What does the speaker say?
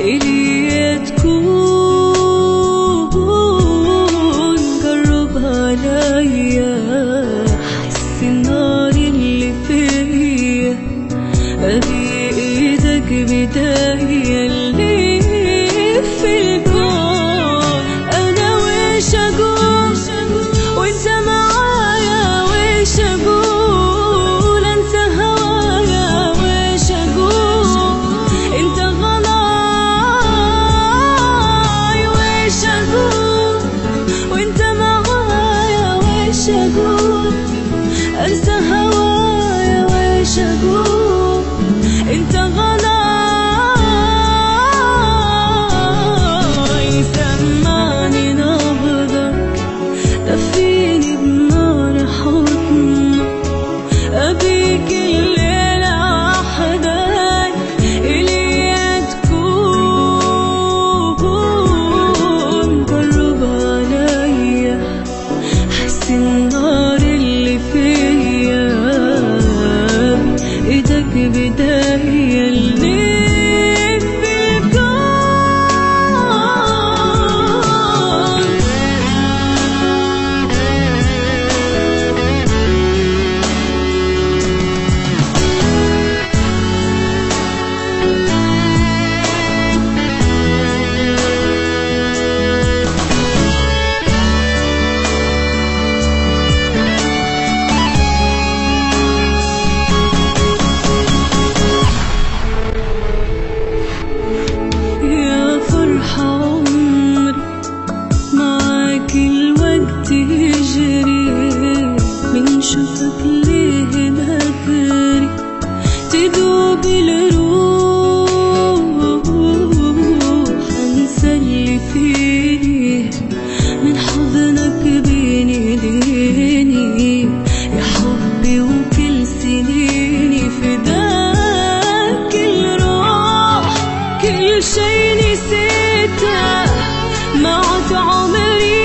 إلي تكون قرب عليا، حس النار اللي فيا، أبي إيدك بداية اللي في الكون. أنا ويش أقول وإنت معايا، ويش أقول أنسى هوايا، ويش أقول أنت غلاي، ويش أقول وإنت معايا، ويش أقول أنسى هوايا، ويش أقول أنت غلاي. سمعني نبضك، دفيني بنار حضنك، أبيك الليلة وحدك إلي تكون قرب عليا، حس النار اللي فيا، إيدك بداية اللي في الكون. يا فرحة عمري معاك الوقت يجري، من شوفك ليه بكري تدوب الروح، انسى اللي فيه من حضنك بيني ليني، يا حبي وكل سنيني فداك الروح، كل شي نسيته ما عاد عمري